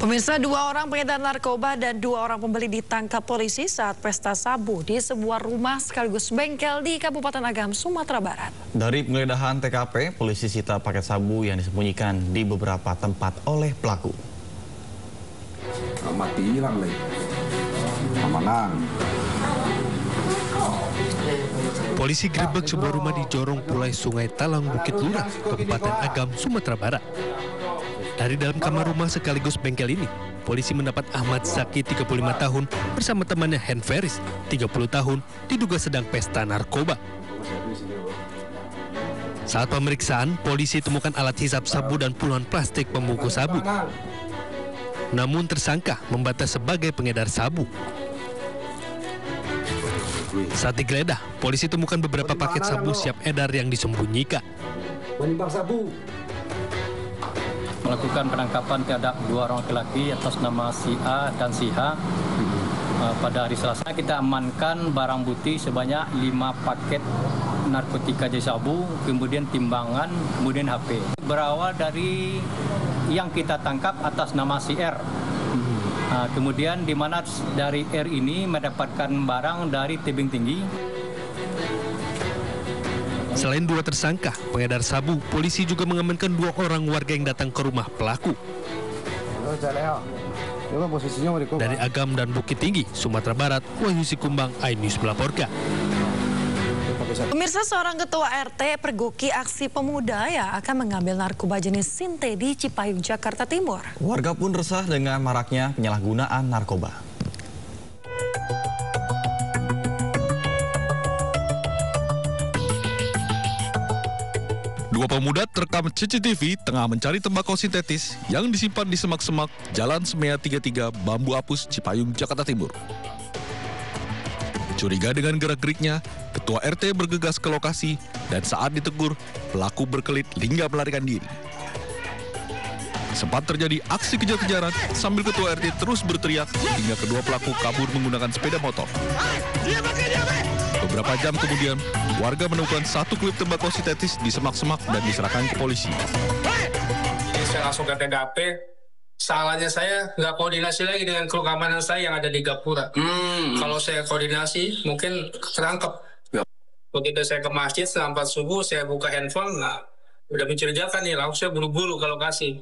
Pemirsa, 2 orang pengedar narkoba dan 2 orang pembeli ditangkap polisi saat pesta sabu di sebuah rumah sekaligus bengkel di Kabupaten Agam, Sumatera Barat. Dari penggeledahan TKP, polisi sita paket sabu yang disembunyikan di beberapa tempat oleh pelaku. Mati hilang lagi. Amanang. Polisi gerebek sebuah rumah di Jorong Pulai Sungai Talang, Bukit Lurah, Kabupaten Agam, Sumatera Barat. Dari dalam kamar rumah sekaligus bengkel ini, polisi mendapat Ahmad Zaki 35 tahun bersama temannya Hen Feris 30 tahun diduga sedang pesta narkoba. Saat pemeriksaan, polisi temukan alat hisap sabu dan puluhan plastik pembungkus sabu. Namun tersangka membantah sebagai pengedar sabu. Saat digeledah, polisi temukan beberapa paket sabu siap edar yang disembunyikan. Menimbang sabu. Melakukan penangkapan terhadap 2 orang laki-laki atas nama si A dan si H. Pada hari Selasa kita amankan barang bukti sebanyak 5 paket narkotika jenis sabu, kemudian timbangan, kemudian HP. Berawal dari yang kita tangkap atas nama si R. Kemudian di mana dari R ini mendapatkan barang dari tebing tinggi. Selain 2 tersangka pengedar sabu, polisi juga mengamankan 2 orang warga yang datang ke rumah pelaku. Dari Agam dan Bukit Tinggi, Sumatera Barat, Wahyu Sikumbang, iNews melaporkan. Pemirsa, seorang ketua RT pergoki aksi pemuda yang akan mengambil narkoba jenis Sinte di Cipayung, Jakarta Timur. Warga pun resah dengan maraknya penyalahgunaan narkoba. Dua pemuda terekam CCTV tengah mencari tembakau sintetis yang disimpan di semak-semak Jalan Semea 33 Bambu Apus, Cipayung, Jakarta Timur. Curiga dengan gerak-geriknya, Ketua RT bergegas ke lokasi dan saat ditegur, pelaku berkelit hingga melarikan diri. Sempat terjadi aksi kejar-kejaran sambil Ketua RT terus berteriak hingga kedua pelaku kabur menggunakan sepeda motor. Beberapa jam kemudian, warga menemukan 1 klip tembakau sintetis di semak-semak dan diserahkan ke polisi. Jadi saya langsung ke TKP. Salahnya saya nggak koordinasi lagi dengan kru keamanan saya yang ada di Gapura. Kalau saya koordinasi, mungkin terangkap. Begitu saya ke masjid setelah 4 subuh, saya buka handphone, udah mencurigakan nih, langsung saya buru-buru ke lokasi.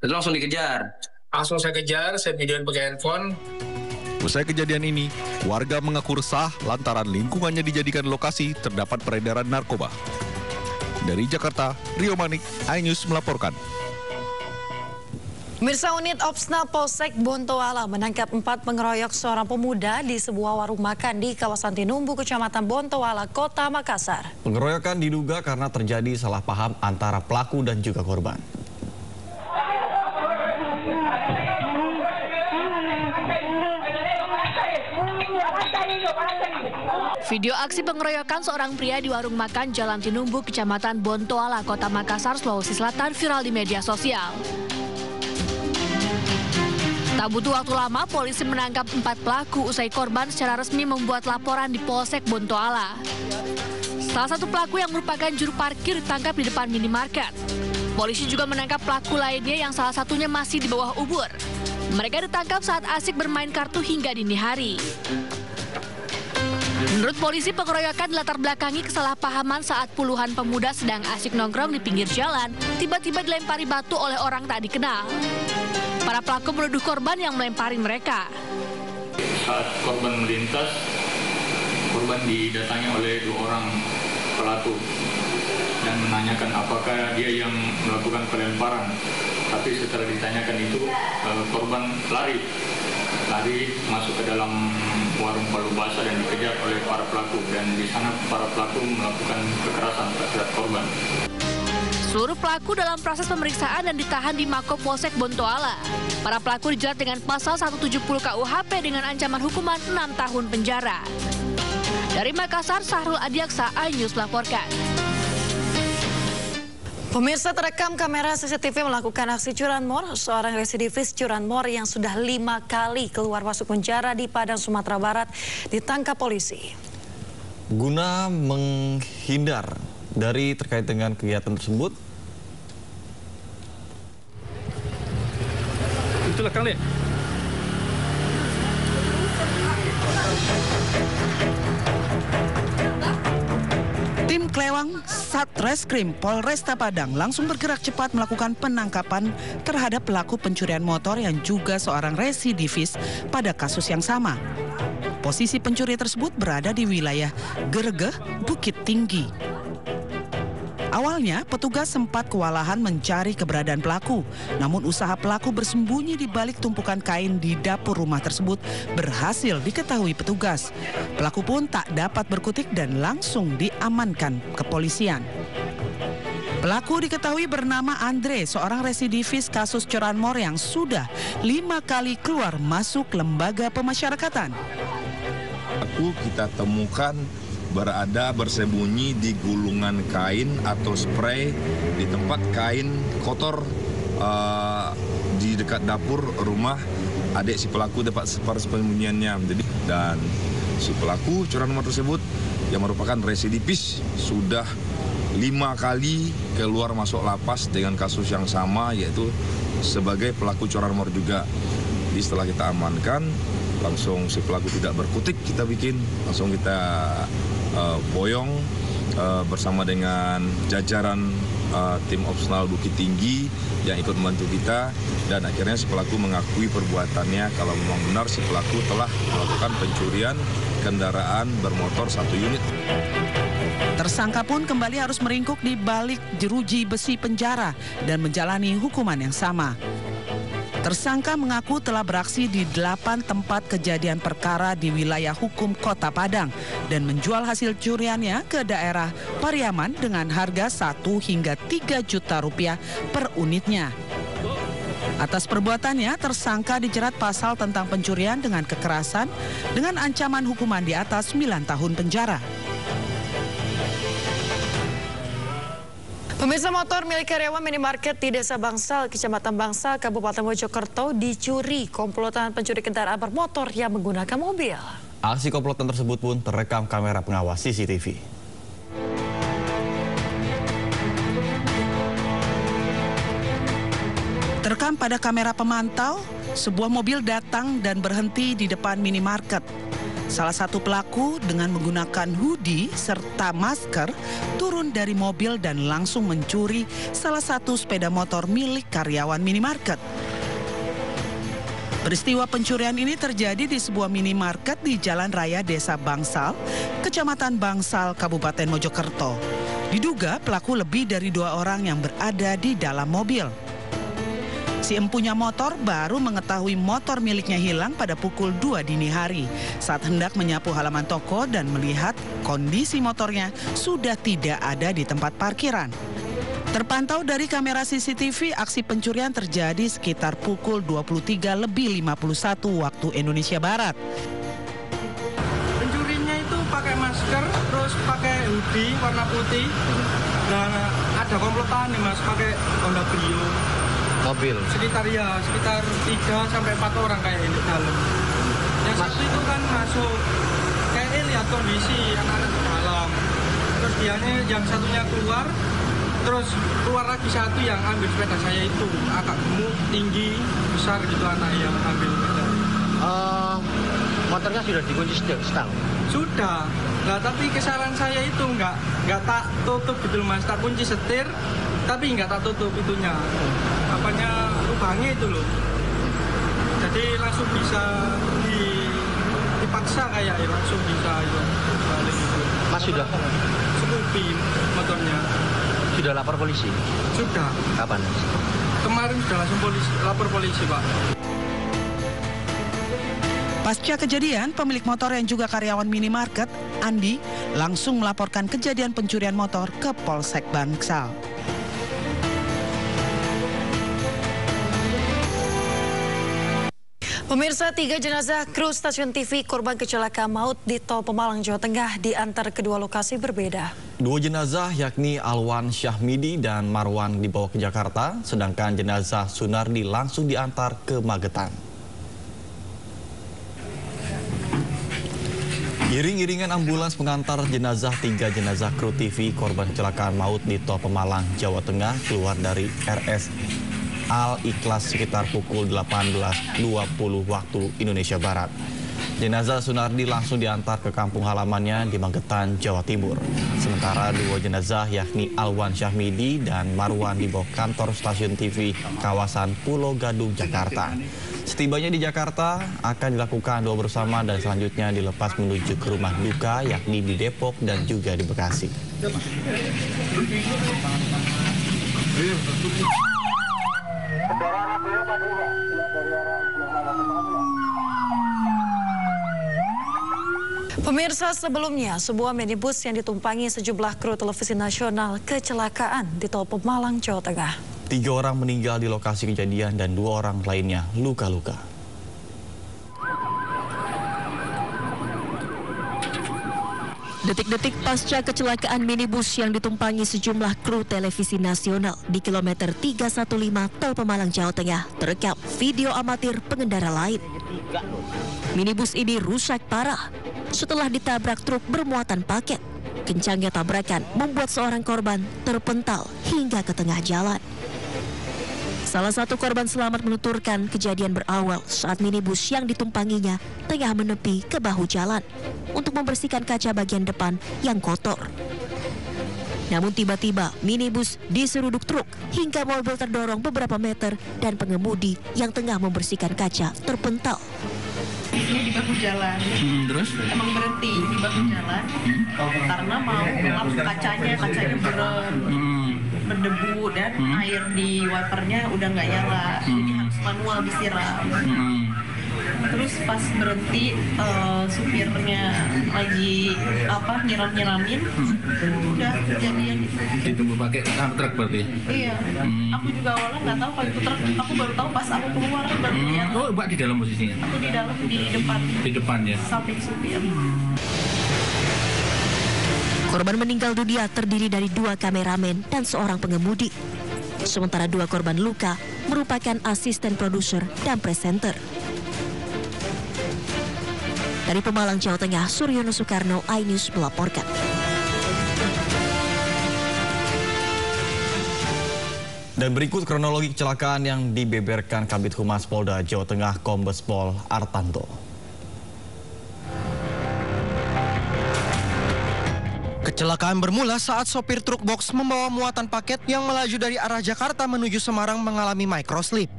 Lalu langsung dikejar? Langsung saya kejar, saya videoin pakai handphone. Usai kejadian ini, warga mengaku resah lantaran lingkungannya dijadikan lokasi terdapat peredaran narkoba. Dari Jakarta, Rio Manik, iNews melaporkan. Pemirsa, unit Opsnal Polsek Bontoala menangkap 4 pengeroyok seorang pemuda di sebuah warung makan di kawasan Tinumbu, Kecamatan Bontoala, Kota Makassar. Pengeroyokan diduga karena terjadi salah paham antara pelaku dan juga korban. Video aksi pengeroyokan seorang pria di warung makan Jalan Tinumbu, Kecamatan Bontoala, Kota Makassar, Sulawesi Selatan viral di media sosial. Tak butuh waktu lama, polisi menangkap 4 pelaku usai korban secara resmi membuat laporan di Polsek Bontoala. Salah satu pelaku yang merupakan juru parkir ditangkap di depan minimarket. Polisi juga menangkap pelaku lainnya yang salah satunya masih di bawah umur. Mereka ditangkap saat asik bermain kartu hingga dini hari. Menurut polisi, pengeroyokan dilatar belakangi kesalahpahaman saat puluhan pemuda sedang asik nongkrong di pinggir jalan, tiba-tiba dilempari batu oleh orang tak dikenal. Para pelaku menuduh korban yang melempari mereka. Saat korban melintas, korban didatangi oleh 2 orang pelaku dan menanyakan apakah dia yang melakukan pelemparan. Tapi setelah ditanyakan itu, korban lari masuk ke dalam warung palu basah dan dikejar oleh para pelaku, dan di sana para pelaku melakukan kekerasan terhadap korban. Seluruh pelaku dalam proses pemeriksaan dan ditahan di Mako Polsek Bontoala. Para pelaku dijerat dengan pasal 170 KUHP dengan ancaman hukuman 6 tahun penjara. Dari Makassar, Sahrul Adiaksa, iNews melaporkan. Pemirsa, terekam kamera CCTV melakukan aksi curanmor. Seorang residivis curanmor yang sudah 5 kali keluar masuk penjara di Padang, Sumatera Barat ditangkap polisi. Guna menghindar dari terkait dengan kegiatan tersebut, Itulah Kang Le. Tim Klewang Satreskrim Polresta Padang langsung bergerak cepat melakukan penangkapan terhadap pelaku pencurian motor yang juga seorang residivis pada kasus yang sama. Posisi pencuri tersebut berada di wilayah Geregeh, Bukit Tinggi. Awalnya, petugas sempat kewalahan mencari keberadaan pelaku. Namun usaha pelaku bersembunyi di balik tumpukan kain di dapur rumah tersebut berhasil diketahui petugas. Pelaku pun tak dapat berkutik dan langsung diamankan kepolisian. Pelaku diketahui bernama Andre, seorang residivis kasus curanmor yang sudah 5 kali keluar masuk lembaga pemasyarakatan. Pelaku kita temukan berada bersembunyi di gulungan kain atau spray di tempat kain kotor di dekat dapur rumah adik si pelaku, tempat persembunyiannya. Dan si pelaku curanmor tersebut yang merupakan residivis sudah 5 kali keluar masuk lapas dengan kasus yang sama, yaitu sebagai pelaku curanmor juga. Jadi setelah kita amankan, langsung si pelaku tidak berkutik, kita langsung kita boyong bersama dengan jajaran tim opsional Bukit Tinggi yang ikut membantu kita, dan akhirnya si pelaku mengakui perbuatannya kalau memang benar si pelaku telah melakukan pencurian kendaraan bermotor 1 unit. Tersangka pun kembali harus meringkuk di balik jeruji besi penjara dan menjalani hukuman yang sama. Tersangka mengaku telah beraksi di 8 tempat kejadian perkara di wilayah hukum Kota Padang dan menjual hasil curiannya ke daerah Pariaman dengan harga 1 hingga 3 juta rupiah per unitnya. Atas perbuatannya, tersangka dijerat pasal tentang pencurian dengan kekerasan dengan ancaman hukuman di atas 9 tahun penjara. Pemirsa, motor milik karyawan minimarket di Desa Bangsal, Kecamatan Bangsal, Kabupaten Mojokerto dicuri komplotan pencuri kendaraan bermotor yang menggunakan mobil. Aksi komplotan tersebut pun terekam kamera pengawas CCTV. Terekam pada kamera pemantau, sebuah mobil datang dan berhenti di depan minimarket. Salah satu pelaku dengan menggunakan hoodie serta masker turun dari mobil dan langsung mencuri salah satu sepeda motor milik karyawan minimarket. Peristiwa pencurian ini terjadi di sebuah minimarket di Jalan Raya Desa Bangsal, Kecamatan Bangsal, Kabupaten Mojokerto. Diduga pelaku lebih dari 2 orang yang berada di dalam mobil. Si empunya motor baru mengetahui motor miliknya hilang pada pukul 2 dini hari saat hendak menyapu halaman toko dan melihat kondisi motornya sudah tidak ada di tempat parkiran. Terpantau dari kamera CCTV, aksi pencurian terjadi sekitar pukul 23:51 waktu Indonesia Barat. Pencurinya itu pakai masker, terus pakai hoodie warna putih, dan ada komplotan nih Mas, pakai Honda Brio. Mobil? Sekitar 3-4 orang kayak di dalam. Yang satu itu kan masuk, kayak lihat kondisi anak-anak di dalam. Terus dianya yang satunya keluar, terus keluar lagi satu yang ambil sepeda saya itu. Agak gemuk, tinggi, besar gitu anak yang ambil sepeda. Motornya sudah dikunci stang? Sudah. Nah tapi kesalahan saya itu nggak tak tutup gitu Mas, tak kunci setir, tapi nggak tak tutup itunya. Apanya lubangnya itu loh. Jadi langsung bisa dipaksa kayak ya, langsung bisa itu balik gitu. Mas sudah? Scoopy motornya. Sudah lapor polisi? Sudah. Kapan? Kemarin sudah langsung lapor polisi Pak. Pasca kejadian, pemilik motor yang juga karyawan minimarket, Andi, langsung melaporkan kejadian pencurian motor ke Polsek Bangsal. Pemirsa, 3 jenazah kru stasiun TV korban kecelakaan maut di Tol Pemalang, Jawa Tengah diantar kedua lokasi berbeda. 2 jenazah yakni Alwan Syahmidi dan Marwan dibawa ke Jakarta, sedangkan jenazah Sunardi langsung diantar ke Magetan. Iring-iringan ambulans mengantar jenazah 3 jenazah kru TV korban kecelakaan maut di Tol Pemalang, Jawa Tengah keluar dari RS Al-Ikhlas sekitar pukul 18.20 waktu Indonesia Barat. Jenazah Sunardi langsung diantar ke kampung halamannya di Magetan, Jawa Timur. Sementara dua jenazah yakni Alwan Syahmidi dan Marwan dibawa kantor stasiun TV kawasan Pulau Gadung, Jakarta. Setibanya di Jakarta akan dilakukan doa bersama dan selanjutnya dilepas menuju ke rumah duka yakni di Depok dan juga di Bekasi. Pemirsa, sebelumnya sebuah minibus yang ditumpangi sejumlah kru televisi nasional kecelakaan di Tol Pemalang, Jawa Tengah. 3 orang meninggal di lokasi kejadian dan 2 orang lainnya luka-luka. Detik-detik pasca kecelakaan minibus yang ditumpangi sejumlah kru televisi nasional di kilometer 315 Tol Pemalang, Jawa Tengah terekam video amatir pengendara lain. Minibus ini rusak parah setelah ditabrak truk bermuatan paket. Kencangnya tabrakan membuat seorang korban terpental hingga ke tengah jalan. Salah satu korban selamat menuturkan kejadian berawal saat minibus yang ditumpanginya tengah menepi ke bahu jalan untuk membersihkan kaca bagian depan yang kotor. Namun tiba-tiba minibus diseruduk truk hingga mobil terdorong beberapa meter dan pengemudi yang tengah membersihkan kaca terpental. Ini di bahu jalan, terus emang berhenti di bahu jalan karena mau ngelap kacanya berdebu dan air di wipernya udah nggak nyala, jadi harus manual disiram. Terus pas berhenti supirnya lagi nyiram-nyiramin, udah kejadian itu. Ditunggu pakai truk berarti? Iya, aku juga awalnya nggak tahu kalau itu truk, aku baru tahu pas aku keluar baru lihat. Oh, Mbak di dalam posisinya? Aku di dalam, di depan. Di depan ya? Samping supir. Korban meninggal dunia terdiri dari 2 kameramen dan seorang pengemudi. Sementara 2 korban luka merupakan asisten produser dan presenter. Dari Pemalang, Jawa Tengah, Suryono Soekarno, iNews melaporkan. Dan berikut kronologi kecelakaan yang dibeberkan Kabid Humas Polda Jawa Tengah Kombes Pol Artanto. Kecelakaan bermula saat sopir truk box membawa muatan paket yang melaju dari arah Jakarta menuju Semarang mengalami microslip.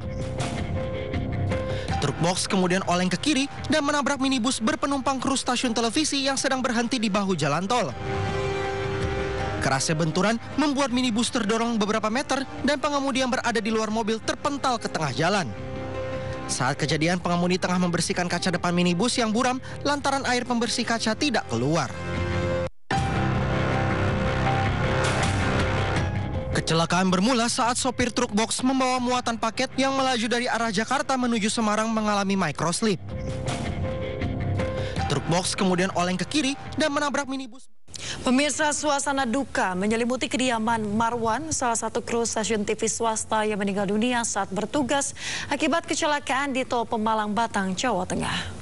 Truk box kemudian oleng ke kiri dan menabrak minibus berpenumpang kru stasiun televisi yang sedang berhenti di bahu jalan tol. Kerasnya benturan membuat minibus terdorong beberapa meter dan pengemudi yang berada di luar mobil terpental ke tengah jalan. Saat kejadian, pengemudi tengah membersihkan kaca depan minibus yang buram lantaran air pembersih kaca tidak keluar. Kecelakaan bermula saat sopir truk box membawa muatan paket yang melaju dari arah Jakarta menuju Semarang mengalami microslip. Truk box kemudian oleng ke kiri dan menabrak minibus. Pemirsa, suasana duka menyelimuti kediaman Marwan, salah satu kru stasiun TV swasta yang meninggal dunia saat bertugas akibat kecelakaan di Tol Pemalang, Batang, Jawa Tengah.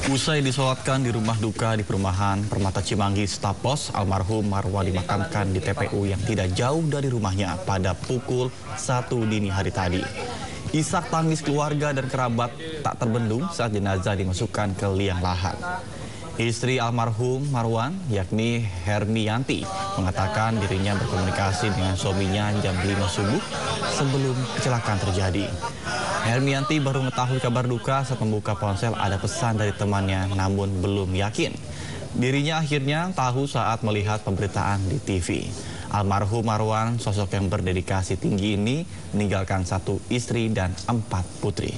Usai disolatkan di rumah duka di perumahan Permata Cimanggis, Tapos, almarhum Marwan dimakamkan di TPU yang tidak jauh dari rumahnya pada pukul 1 dini hari tadi. Isak tangis keluarga dan kerabat tak terbendung saat jenazah dimasukkan ke liang lahat. Istri almarhum Marwan, yakni Hermiyanti, mengatakan dirinya berkomunikasi dengan suaminya jam 5 subuh sebelum kecelakaan terjadi. Hermiyanti baru mengetahui kabar duka saat membuka ponsel ada pesan dari temannya, namun belum yakin. Dirinya akhirnya tahu saat melihat pemberitaan di TV. Almarhum Marwan, sosok yang berdedikasi tinggi ini, meninggalkan 1 istri dan 4 putri.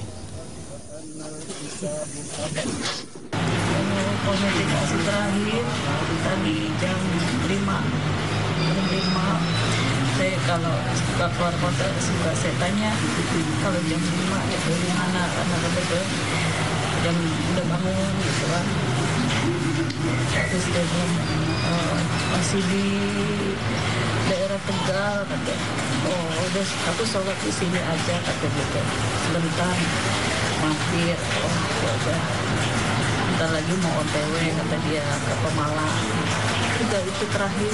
Komunikasi terakhir tadi jam 5. Saya kalau suka keluar kota suka saya tanya kalau jam 5 itu di mana, karena betul jam udah bangun gitu kan. Terus dia bilang masih di daerah Tegal, kata. Oh udah aku sholat di sini aja, kata gitu. Sebentar mampir, oh ya udah. Bentar lagi mau OTW, kata dia, ke Pemalang. Udah itu terakhir,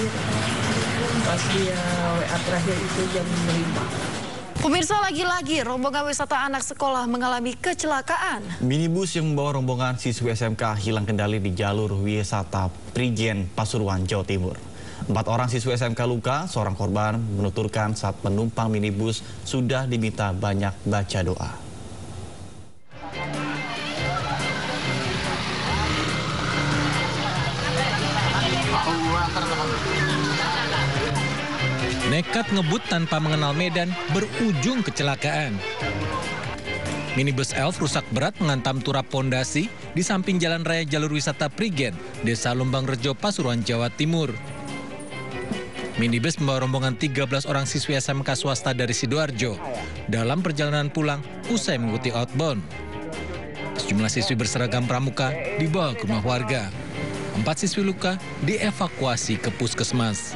pas dia WA terakhir itu jam 5. Pemirsa, lagi-lagi rombongan wisata anak sekolah mengalami kecelakaan. Minibus yang membawa rombongan siswi SMK hilang kendali di jalur wisata Prigen, Pasuruan, Jawa Timur. 4 orang siswi SMK luka, seorang korban menuturkan saat penumpang minibus sudah diminta banyak baca doa. Nekat ngebut tanpa mengenal medan berujung kecelakaan. Minibus Elf rusak berat menghantam turap pondasi di samping jalan raya jalur wisata Prigen, Desa Lumbang Rejo, Pasuruan, Jawa Timur. Minibus membawa rombongan 13 orang siswi SMK swasta dari Sidoarjo dalam perjalanan pulang usai mengikuti outbound. Sejumlah siswi berseragam pramuka dibawa ke rumah warga. 4 siswi luka dievakuasi ke puskesmas.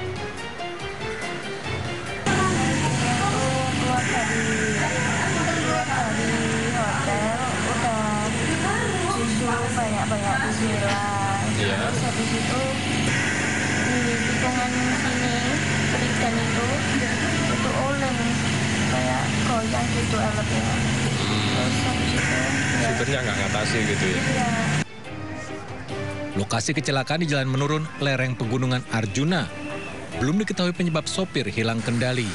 Banyak dibilang. Terus habis itu di tikungan sini Prigen itu oleng kayak goyang gitu alatnya. Terus habis itu supirnya nggak ngatasi gitu ya. Lokasi kecelakaan di jalan menurun lereng pegunungan Arjuna. Belum diketahui penyebab sopir hilang kendali.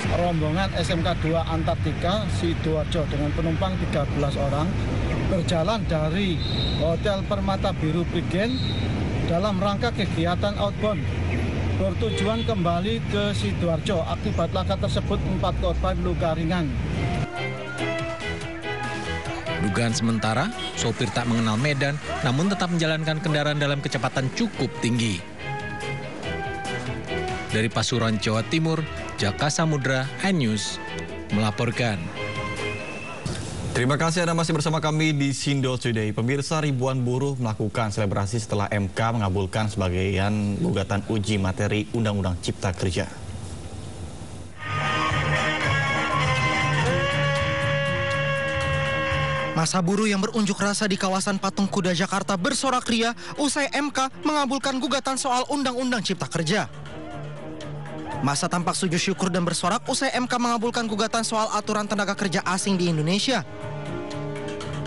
Rombongan SMK 2 Antartika Sidoarjo dengan penumpang 13 orang berjalan dari Hotel Permata Biru Prigen dalam rangka kegiatan outbound bertujuan kembali ke Sidoarjo. Akibat laka tersebut 4 korban luka ringan. Dugaan sementara, sopir tak mengenal medan namun tetap menjalankan kendaraan dalam kecepatan cukup tinggi. Dari Pasuruan, Jawa Timur, Jaka Samudra, iNews melaporkan. Terima kasih Anda masih bersama kami di Sindo Today. Pemirsa, ribuan buruh melakukan selebrasi setelah MK mengabulkan sebagian gugatan uji materi Undang-Undang Cipta Kerja. Masa buruh yang berunjuk rasa di kawasan Patung Kuda Jakarta bersorak ria usai MK mengabulkan gugatan soal Undang-Undang Cipta Kerja. Masa tampak sujud syukur dan bersorak usai MK mengabulkan gugatan soal aturan tenaga kerja asing di Indonesia.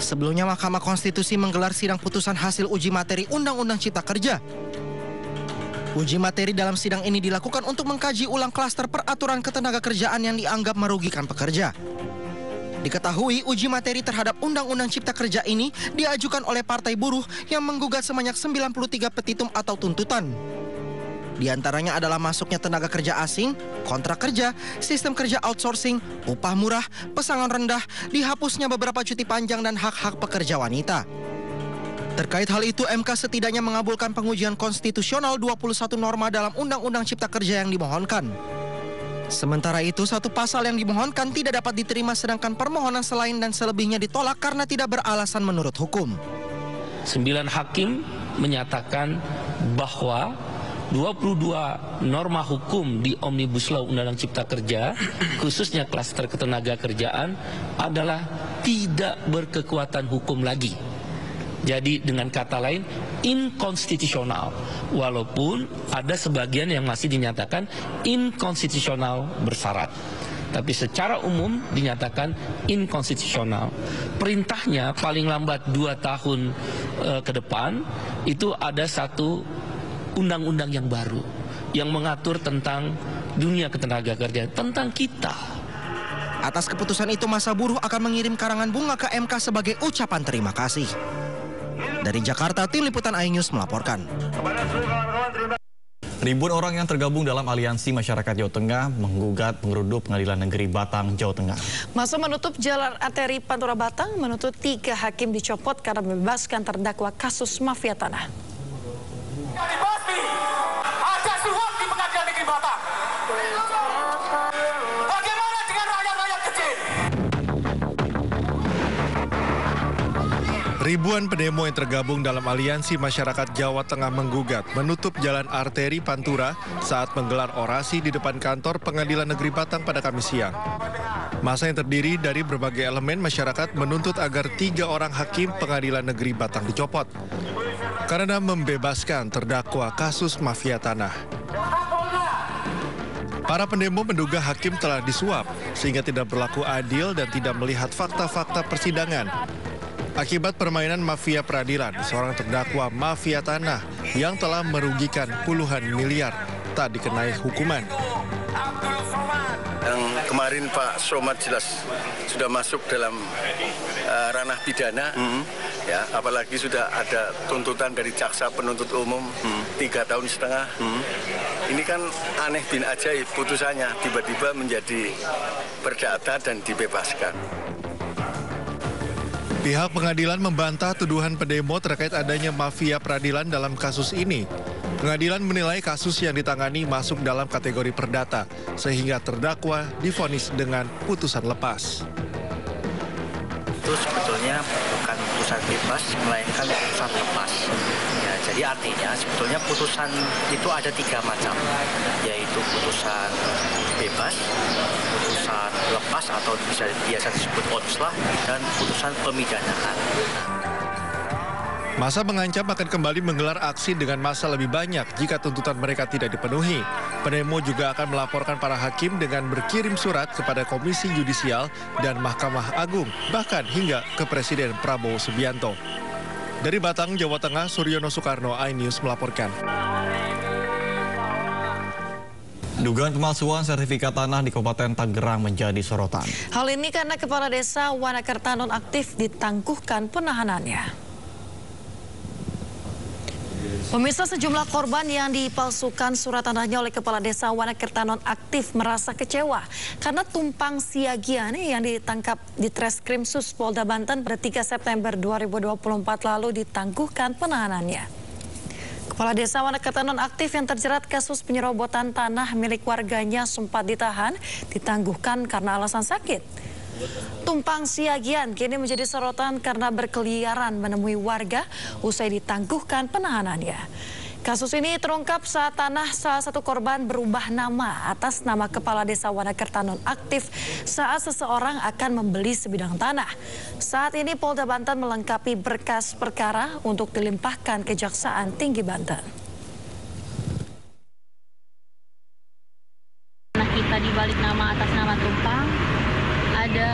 Sebelumnya Mahkamah Konstitusi menggelar sidang putusan hasil uji materi Undang-Undang Cipta Kerja. Uji materi dalam sidang ini dilakukan untuk mengkaji ulang klaster peraturan ketenaga kerjaan yang dianggap merugikan pekerja. Diketahui uji materi terhadap Undang-Undang Cipta Kerja ini diajukan oleh Partai Buruh yang menggugat sebanyak 93 petitum atau tuntutan. Di antaranya adalah masuknya tenaga kerja asing, kontrak kerja, sistem kerja outsourcing, upah murah, pesangon rendah, dihapusnya beberapa cuti panjang dan hak-hak pekerja wanita. Terkait hal itu, MK setidaknya mengabulkan pengujian konstitusional 21 norma dalam Undang-Undang Cipta Kerja yang dimohonkan. Sementara itu, satu pasal yang dimohonkan tidak dapat diterima sedangkan permohonan selain dan selebihnya ditolak karena tidak beralasan menurut hukum. 9 hakim menyatakan bahwa 22 norma hukum di Omnibus Law Undang-Undang Cipta Kerja, khususnya klaster ketenaga kerjaan, adalah tidak berkekuatan hukum lagi. Jadi dengan kata lain, inkonstitusional. Walaupun ada sebagian yang masih dinyatakan inkonstitusional bersyarat. Tapi secara umum dinyatakan inkonstitusional. Perintahnya paling lambat 2 tahun ke depan, itu ada satu undang-undang yang baru yang mengatur tentang dunia ketenaga kerjaan, tentang kita. Atas keputusan itu, masa buruh akan mengirim karangan bunga ke MK sebagai ucapan terima kasih. Dari Jakarta, tim liputan iNews melaporkan. Ribuan orang yang tergabung dalam Aliansi Masyarakat Jawa Tengah menggugat pengeruduk Pengadilan Negeri Batang, Jawa Tengah. Masa menutup jalan arteri Pantura Batang menuntut 3 hakim dicopot karena membebaskan terdakwa kasus mafia tanah. Ada suap di Pengadilan Negeri Batang. Bagaimana dengan rakyat-rakyat kecil? Ribuan pendemo yang tergabung dalam Aliansi Masyarakat Jawa Tengah menggugat menutup jalan arteri Pantura saat menggelar orasi di depan kantor Pengadilan Negeri Batang pada Kamis siang. Massa yang terdiri dari berbagai elemen masyarakat menuntut agar 3 orang hakim Pengadilan Negeri Batang dicopot karena membebaskan terdakwa kasus mafia tanah. Para pendemo menduga hakim telah disuap sehingga tidak berlaku adil dan tidak melihat fakta-fakta persidangan. Akibat permainan mafia peradilan, seorang terdakwa mafia tanah yang telah merugikan puluhan miliar tak dikenai hukuman. Yang kemarin Pak Somad jelas sudah masuk dalam ranah pidana, ya, apalagi sudah ada tuntutan dari jaksa penuntut umum 3,5 tahun. Ini kan aneh bin ajaib putusannya, tiba-tiba menjadi perdata dan dibebaskan. Pihak pengadilan membantah tuduhan pendemo terkait adanya mafia peradilan dalam kasus ini. Pengadilan menilai kasus yang ditangani masuk dalam kategori perdata, sehingga terdakwa divonis dengan putusan lepas. Itu sebetulnya bukan putusan bebas, melainkan putusan lepas. Ya, jadi artinya sebetulnya putusan itu ada 3 macam, yaitu putusan bebas, putusan lepas atau biasa disebut onslah, dan putusan pemidanaan. Massa mengancam akan kembali menggelar aksi dengan massa lebih banyak jika tuntutan mereka tidak dipenuhi. Pendemo juga akan melaporkan para hakim dengan berkirim surat kepada Komisi Yudisial dan Mahkamah Agung, bahkan hingga ke Presiden Prabowo Subianto. Dari Batang, Jawa Tengah, Suryono Soekarno, iNews melaporkan. Dugaan pemalsuan sertifikat tanah di Kabupaten Tangerang menjadi sorotan. Hal ini karena Kepala Desa Wanakerta nonaktif ditangguhkan penahanannya. Pemirsa, sejumlah korban yang dipalsukan surat tanahnya oleh Kepala Desa Wanakerta nonaktif merasa kecewa karena tumpang siagian yang ditangkap di Treskrim Sus Polda Banten pada 3 September 2024 lalu ditangguhkan penahanannya. Kepala Desa Wanakerta nonaktif yang terjerat kasus penyerobotan tanah milik warganya sempat ditahan, ditangguhkan karena alasan sakit. Tumpang siagian kini menjadi sorotan karena berkeliaran menemui warga usai ditangguhkan penahanannya. Kasus ini terungkap saat tanah salah satu korban berubah nama atas nama Kepala Desa Wanakerta nonaktif saat seseorang akan membeli sebidang tanah. Saat ini Polda Banten melengkapi berkas perkara untuk dilimpahkan Kejaksaan Tinggi Banten. Kita dibalik nama atas nama tumpang, ada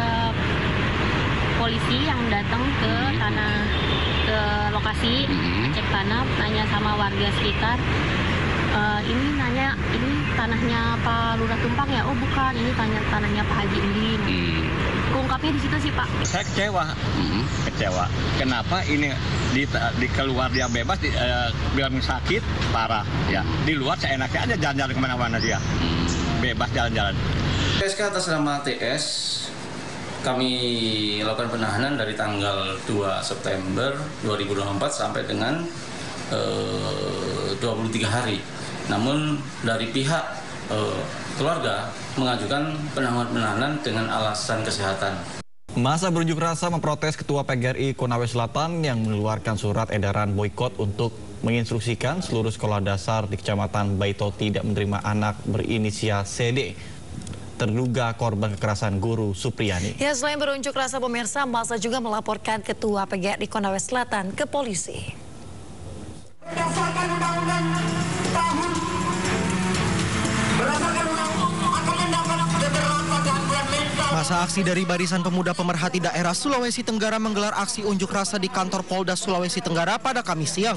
polisi yang datang ke lokasi cek tanah, nanya sama warga sekitar, ini tanahnya Pak Lurah Tumpang ya? Oh bukan, ini tanahnya Pak Haji Indin. Keungkapnya di situ sih Pak. Saya kecewa. Kenapa ini di keluar dia bebas, bilang sakit parah ya. Di luar seenaknya aja jalan-jalan kemana-mana dia, bebas jalan-jalan. SK atas nama TS kami lakukan penahanan dari tanggal 2 September 2024 sampai dengan 23 hari. Namun dari pihak keluarga mengajukan penahanan dengan alasan kesehatan. Massa berunjuk rasa memprotes Ketua PGRI Konawe Selatan yang mengeluarkan surat edaran boikot untuk menginstruksikan seluruh sekolah dasar di Kecamatan Baito tidak menerima anak berinisial CD. Terduga korban kekerasan guru Supriyani. Ya, selain berunjuk rasa pemirsa, Massa juga melaporkan Ketua PGRI Konawe Selatan ke polisi. Berdasarkan undang-undang tahun Masa aksi dari Barisan Pemuda Pemerhati Daerah Sulawesi Tenggara menggelar aksi unjuk rasa di kantor Polda Sulawesi Tenggara pada Kamis siang.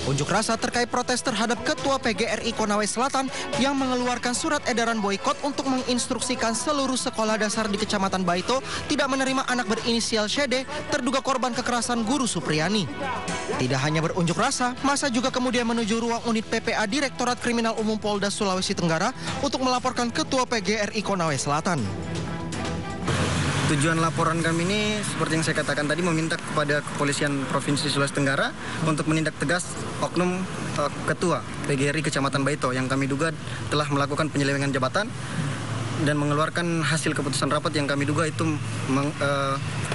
Unjuk rasa terkait protes terhadap Ketua PGRI Konawe Selatan yang mengeluarkan surat edaran boikot untuk menginstruksikan seluruh sekolah dasar di Kecamatan Baito tidak menerima anak berinisial CD terduga korban kekerasan guru Supriyani. Tidak hanya berunjuk rasa, massa juga kemudian menuju ruang unit PPA Direktorat Kriminal Umum Polda Sulawesi Tenggara untuk melaporkan Ketua PGRI Konawe Selatan. Tujuan laporan kami ini seperti yang saya katakan tadi meminta kepada Kepolisian Provinsi Sulawesi Tenggara untuk menindak tegas oknum Ketua PGRI Kecamatan Baito yang kami duga telah melakukan penyelewengan jabatan dan mengeluarkan hasil keputusan rapat yang kami duga itu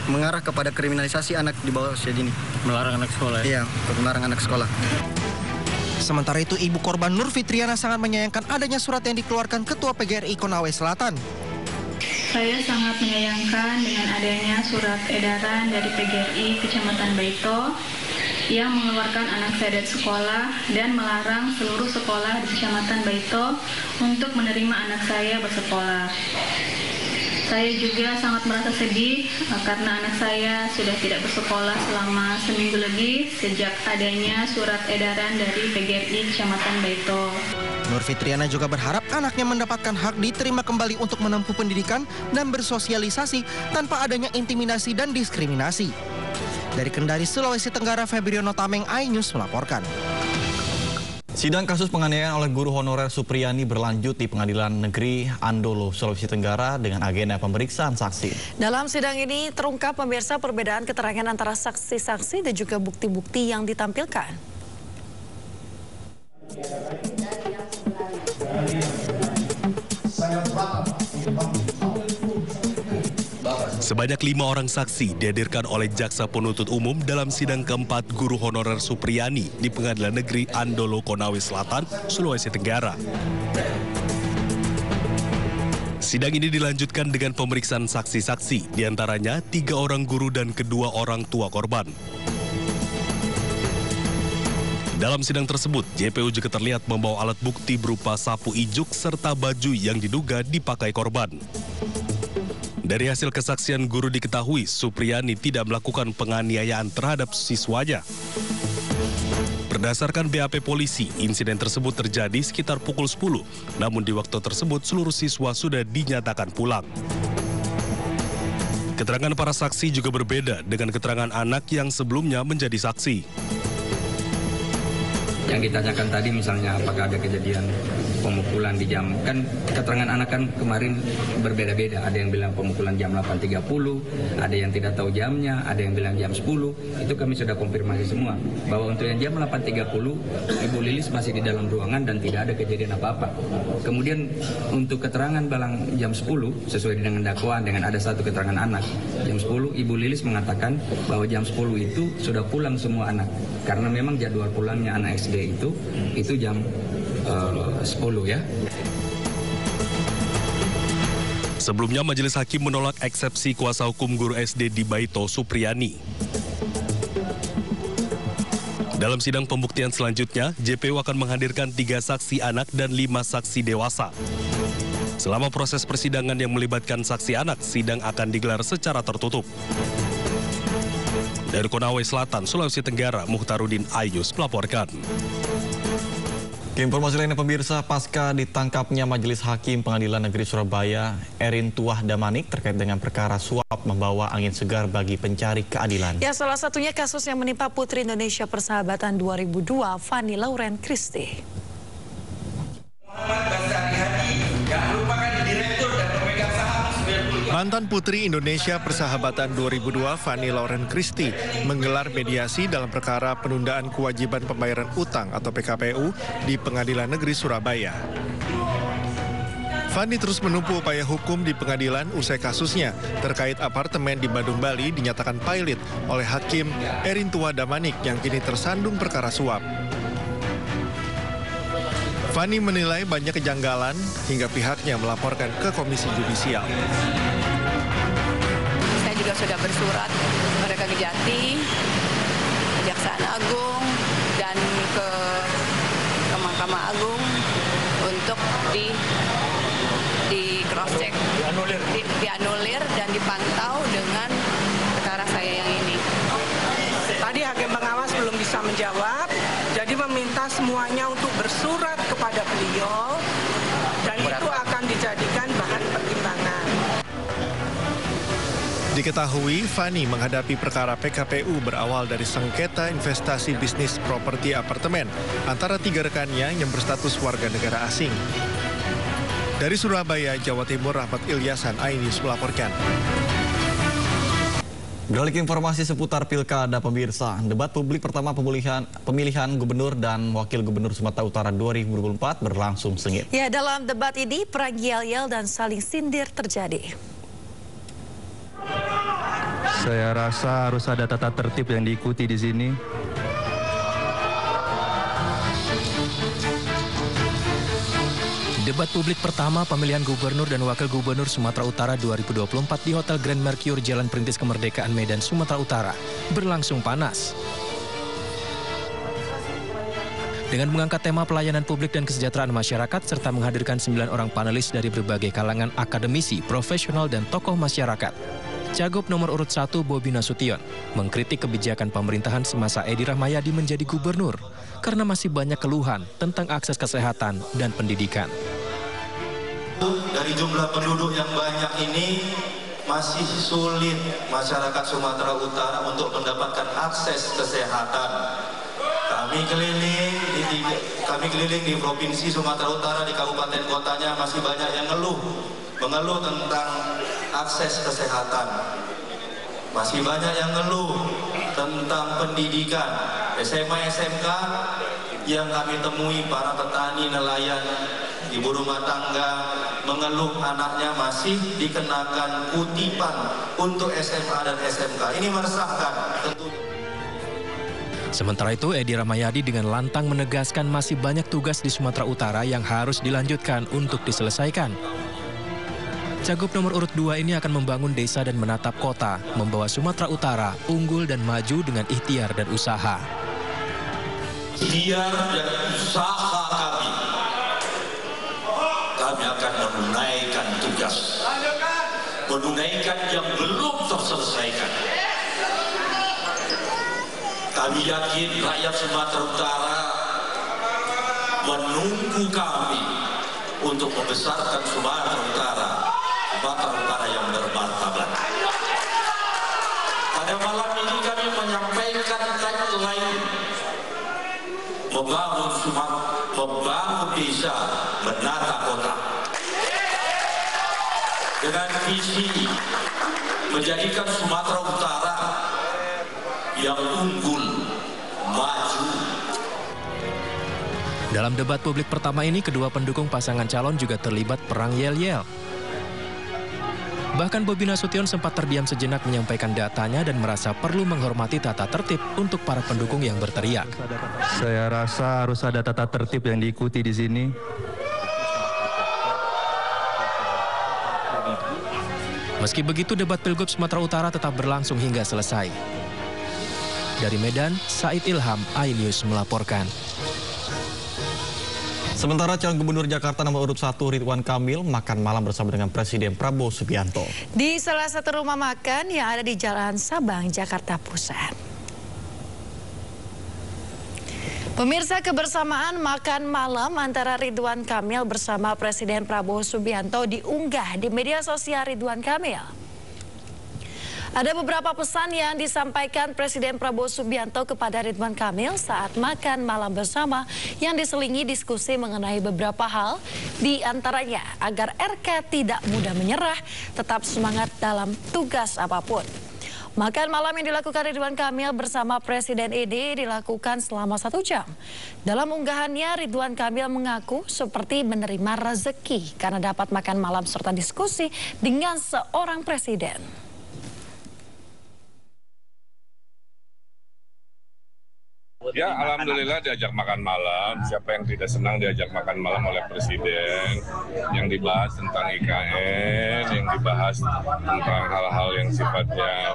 mengarah kepada kriminalisasi anak di bawah usia dini. Melarang anak sekolah ya? Iya, melarang anak sekolah. Sementara itu, Ibu korban Nur Fitriana sangat menyayangkan adanya surat yang dikeluarkan Ketua PGRI Konawe Selatan. Saya sangat menyayangkan dengan adanya surat edaran dari PGRI Kecamatan Baito yang mengeluarkan anak saya dari sekolah dan melarang seluruh sekolah di Kecamatan Baito untuk menerima anak saya bersekolah. Saya juga sangat merasa sedih karena anak saya sudah tidak bersekolah selama seminggu lebih sejak adanya surat edaran dari PGRI Kecamatan Baito. Nur Fitriana juga berharap anaknya mendapatkan hak diterima kembali untuk menempuh pendidikan dan bersosialisasi tanpa adanya intimidasi dan diskriminasi. Dari Kendari, Sulawesi Tenggara, Febriono Tameng, iNews melaporkan. Sidang kasus penganiayaan oleh guru honorer Supriyani berlanjut di Pengadilan Negeri Andolo, Sulawesi Tenggara dengan agenda pemeriksaan saksi. Dalam sidang ini terungkap pemirsa perbedaan keterangan antara saksi-saksi dan juga bukti-bukti yang ditampilkan. Sebanyak 5 orang saksi dihadirkan oleh Jaksa Penuntut Umum dalam sidang keempat guru honorer Supriyani di Pengadilan Negeri Andolo, Konawe Selatan, Sulawesi Tenggara. Sidang ini dilanjutkan dengan pemeriksaan saksi-saksi, diantaranya 3 orang guru dan kedua orang tua korban. Dalam sidang tersebut, JPU juga terlihat membawa alat bukti berupa sapu ijuk serta baju yang diduga dipakai korban. Dari hasil kesaksian guru diketahui, Supriyani tidak melakukan penganiayaan terhadap siswanya. Berdasarkan BAP polisi, insiden tersebut terjadi sekitar pukul 10, namun di waktu tersebut seluruh siswa sudah dinyatakan pulang. Keterangan para saksi juga berbeda dengan keterangan anak yang sebelumnya menjadi saksi. Yang ditanyakan tadi misalnya apakah ada kejadian pemukulan di jam, kan keterangan anak kan kemarin berbeda-beda, ada yang bilang pemukulan jam 8.30, ada yang tidak tahu jamnya, ada yang bilang jam 10, itu kami sudah konfirmasi semua, bahwa untuk yang jam 8.30 Ibu Lilis masih di dalam ruangan dan tidak ada kejadian apa-apa. Kemudian untuk keterangan balang jam 10, sesuai dengan dakwaan dengan ada satu keterangan anak, jam 10 Ibu Lilis mengatakan bahwa jam 10 itu sudah pulang semua anak, karena memang jadwal pulangnya anak SD itu jam 10 ya. Sebelumnya majelis hakim menolak eksepsi kuasa hukum guru SD di Baito, Supriyani. Dalam sidang pembuktian selanjutnya, JPU akan menghadirkan 3 saksi anak dan 5 saksi dewasa. Selama proses persidangan yang melibatkan saksi anak, sidang akan digelar secara tertutup. Dari Konawe Selatan, Sulawesi Tenggara, Muhtarudin, iNews melaporkan. Informasi lainnya pemirsa, pasca ditangkapnya Majelis Hakim Pengadilan Negeri Surabaya, Erin Tuah Damanik terkait dengan perkara suap membawa angin segar bagi pencari keadilan. Ya, salah satunya kasus yang menimpa Putri Indonesia Persahabatan 2002, Fanny Lauren Christie. Mantan Putri Indonesia Persahabatan 2002 Fanny Lauren Christie menggelar mediasi dalam perkara penundaan kewajiban pembayaran utang atau PKPU di Pengadilan Negeri Surabaya. Fanny terus menempuh upaya hukum di pengadilan usai kasusnya terkait apartemen di Badung, Bali dinyatakan pailit oleh Hakim Erin Tuah Damanik yang kini tersandung perkara suap. Fanny menilai banyak kejanggalan hingga pihaknya melaporkan ke Komisi Yudisial. Saya juga sudah bersurat kepada Kejati, Kejaksaan Agung, dan ke Mahkamah Agung untuk di cross-check, dianulir dan dipantau dengan perkara saya yang ini. Tadi hakim pengawas belum bisa menjawab, jadi meminta semuanya untuk bersurat kepada beliau dan itu akan dijadikan bahan pertimbangan. Diketahui, Fanny menghadapi perkara PKPU berawal dari sengketa investasi bisnis properti apartemen antara 3 rekannya yang berstatus warga negara asing. Dari Surabaya, Jawa Timur, Rahmat Ilyasan, iNews melaporkan. Beralih ke informasi seputar pilkada pemirsa, debat publik pertama pemilihan gubernur dan wakil gubernur Sumatera Utara 2024 berlangsung sengit. Ya, dalam debat ini perang yel-yel dan saling sindir terjadi. Saya rasa harus ada tata tertib yang diikuti di sini. Debat publik pertama pemilihan gubernur dan wakil gubernur Sumatera Utara 2024 di Hotel Grand Mercure Jalan Perintis Kemerdekaan Medan, Sumatera Utara berlangsung panas. Dengan mengangkat tema pelayanan publik dan kesejahteraan masyarakat serta menghadirkan 9 orang panelis dari berbagai kalangan akademisi, profesional, dan tokoh masyarakat. Cagup nomor urut 1 Bobi Nasution mengkritik kebijakan pemerintahan semasa Edi Rahmayadi menjadi gubernur karena masih banyak keluhan tentang akses kesehatan dan pendidikan. Dari jumlah penduduk yang banyak ini masih sulit masyarakat Sumatera Utara untuk mendapatkan akses kesehatan. Kami keliling di Provinsi Sumatera Utara, di kabupaten kotanya masih banyak yang mengeluh tentang akses kesehatan. Masih banyak yang ngeluh tentang pendidikan. SMA, SMK yang kami temui para petani, nelayan, ibu rumah tangga mengeluh anaknya masih dikenakan kutipan untuk SMA dan SMK. Ini meresahkan tentunya. Sementara itu, Edi Rahmayadi dengan lantang menegaskan masih banyak tugas di Sumatera Utara yang harus dilanjutkan untuk diselesaikan. Cagup nomor urut 2 ini akan membangun desa dan menatap kota, membawa Sumatera Utara unggul dan maju dengan ikhtiar dan usaha. Ikhtiar dan usaha kami akan menunaikan tugas, menunaikan yang belum terselesaikan. Kami yakin rakyat Sumatera Utara menunggu kami untuk membesarkan Sumatera Utara yang bermartabat. Pada malam ini kami menyampaikan tagline membangun desa, menata kota. Dengan visi menjadikan Sumatera Utara yang unggul, maju. Dalam debat publik pertama ini, kedua pendukung pasangan calon juga terlibat perang yel-yel. Bahkan Bobi Nasution sempat terdiam sejenak menyampaikan datanya dan merasa perlu menghormati tata tertib untuk para pendukung yang berteriak. Saya rasa harus ada tata tertib yang diikuti di sini. Meski begitu, debat Pilgub Sumatera Utara tetap berlangsung hingga selesai. Dari Medan, Said Ilham, iNews melaporkan. Sementara calon gubernur Jakarta nomor urut 1 Ridwan Kamil makan malam bersama dengan Presiden Prabowo Subianto di salah satu rumah makan yang ada di Jalan Sabang, Jakarta Pusat. Pemirsa, kebersamaan makan malam antara Ridwan Kamil bersama Presiden Prabowo Subianto diunggah di media sosial Ridwan Kamil. Ada beberapa pesan yang disampaikan Presiden Prabowo Subianto kepada Ridwan Kamil saat makan malam bersama yang diselingi diskusi mengenai beberapa hal, di antaranya agar RK tidak mudah menyerah, tetap semangat dalam tugas apapun. Makan malam yang dilakukan Ridwan Kamil bersama Presiden ini dilakukan selama 1 jam. Dalam unggahannya, Ridwan Kamil mengaku seperti menerima rezeki karena dapat makan malam serta diskusi dengan seorang presiden. Ya, alhamdulillah diajak makan malam. Siapa yang tidak senang diajak makan malam oleh Presiden. Yang dibahas tentang IKN, yang dibahas tentang hal-hal yang sifatnya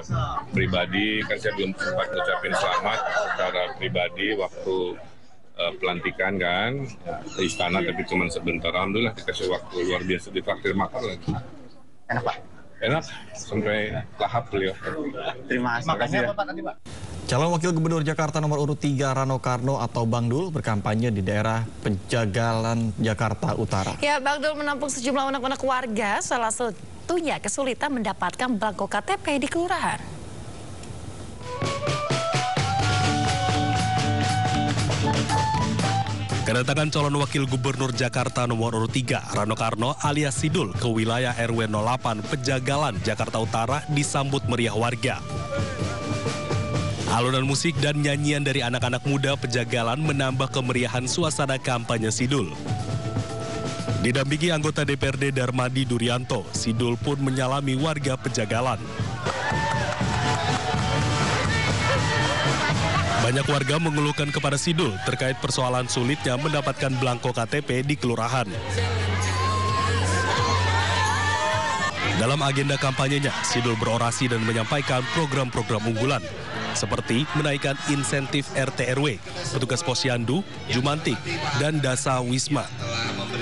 pribadi. Kan saya belum sempat ngucapin selamat secara pribadi waktu pelantikan kan di istana, tapi cuma sebentar. Alhamdulillah dikasih waktu luar biasa, ditraktir makan lagi. Enak Pak? Enak, sampai lahap beliau. Terima kasih. Makasih apa Pak tadi Pak? Calon Wakil Gubernur Jakarta nomor urut 3 Rano Karno atau Bang Dul berkampanye di daerah Penjagalan, Jakarta Utara. Ya, Bang Dul menampung sejumlah anak-anak warga, salah satunya kesulitan mendapatkan belangko KTP di kelurahan. Kedatangan calon Wakil Gubernur Jakarta nomor urut 3 Rano Karno alias Sidul ke wilayah RW 08 Penjagalan, Jakarta Utara disambut meriah warga. Alunan musik dan nyanyian dari anak-anak muda Penjagalan menambah kemeriahan suasana kampanye Sidul. Didampingi anggota DPRD Darmadi Durianto, Sidul pun menyalami warga Penjagalan. Banyak warga mengeluhkan kepada Sidul terkait persoalan sulitnya mendapatkan belangko KTP di kelurahan. Dalam agenda kampanyenya, Sidul berorasi dan menyampaikan program-program unggulan, seperti menaikkan insentif RT/RW, petugas posyandu, Jumantik, dan Dasa Wisma,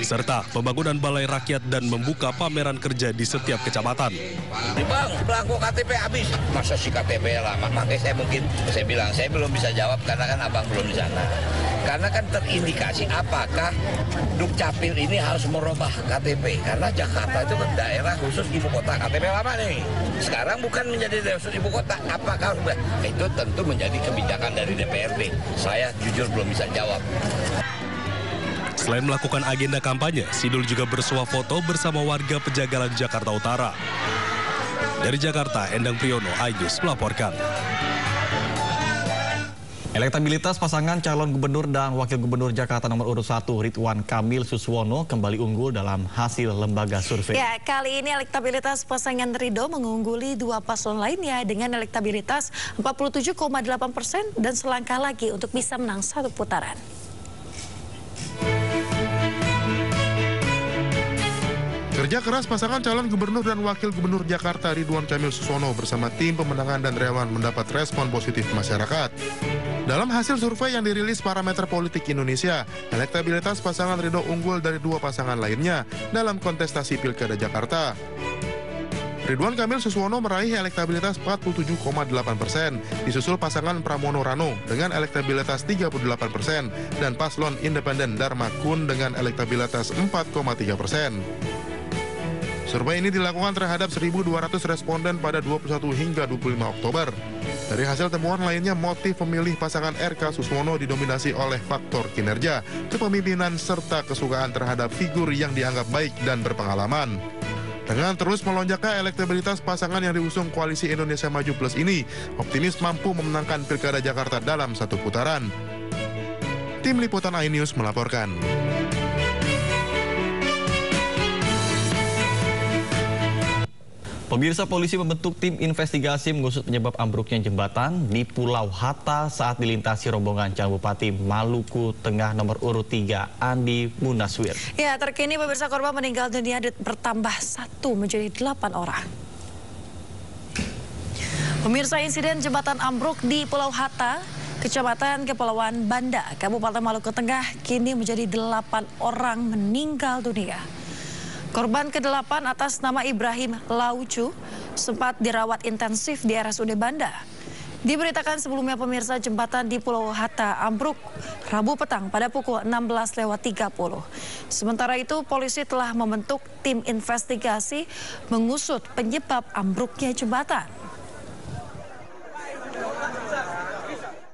serta pembangunan balai rakyat dan membuka pameran kerja di setiap kecamatan. Bang, belangko KTP habis. Masa si KTP lama? Makanya saya bilang, saya belum bisa jawab karena kan abang belum di sana. Karena kan terindikasi apakah Dukcapil ini harus merubah KTP. Karena Jakarta itu kan daerah khusus ibu kota, KTP lama nih. Sekarang bukan menjadi daerah khusus ibu kota. Apakah harus itu tentu menjadi kebijakan dari DPRD. Saya jujur belum bisa jawab. Selain melakukan agenda kampanye, Sidul juga bersuah foto bersama warga Pejagalan Jakarta Utara. Dari Jakarta, Endang Priyono, iNews melaporkan. Elektabilitas pasangan calon gubernur dan wakil gubernur Jakarta nomor urut 1 Ridwan Kamil Suswono kembali unggul dalam hasil lembaga survei. Ya, kali ini elektabilitas pasangan Ridho mengungguli dua paslon lainnya dengan elektabilitas 47,8% dan selangkah lagi untuk bisa menang satu putaran. Kerja keras pasangan calon gubernur dan wakil gubernur Jakarta Ridwan Kamil Suswono bersama tim pemenangan dan relawan mendapat respon positif masyarakat. Dalam hasil survei yang dirilis Parameter Politik Indonesia, elektabilitas pasangan Ridho unggul dari dua pasangan lainnya dalam kontestasi Pilkada Jakarta. Ridwan Kamil Suswono meraih elektabilitas 47,8%, disusul pasangan Pramono Rano dengan elektabilitas 38% dan paslon independen Dharma Kun dengan elektabilitas 4,3%. Survei ini dilakukan terhadap 1.200 responden pada 21 hingga 25 Oktober. Dari hasil temuan lainnya, motif pemilih pasangan RK Suswono didominasi oleh faktor kinerja, kepemimpinan, serta kesukaan terhadap figur yang dianggap baik dan berpengalaman. Dengan terus melonjaknya elektabilitas pasangan yang diusung Koalisi Indonesia Maju Plus ini, optimis mampu memenangkan Pilkada Jakarta dalam satu putaran. Tim Liputan iNews melaporkan. Pemirsa, polisi membentuk tim investigasi mengusut penyebab ambruknya jembatan di Pulau Hatta saat dilintasi rombongan calon Bupati Maluku Tengah nomor urut 3 Andi Munaswir. Ya, terkini pemirsa, korban meninggal dunia bertambah 1 menjadi 8 orang. Pemirsa, insiden jembatan ambruk di Pulau Hatta, Kecamatan Kepulauan Banda, Kabupaten Maluku Tengah kini menjadi 8 orang meninggal dunia. Korban ke-8 atas nama Ibrahim Laucu sempat dirawat intensif di RSUD Banda. Diberitakan sebelumnya pemirsa, jembatan di Pulau Hatta ambruk Rabu petang pada pukul 16.30. Sementara itu polisi telah membentuk tim investigasi mengusut penyebab ambruknya jembatan.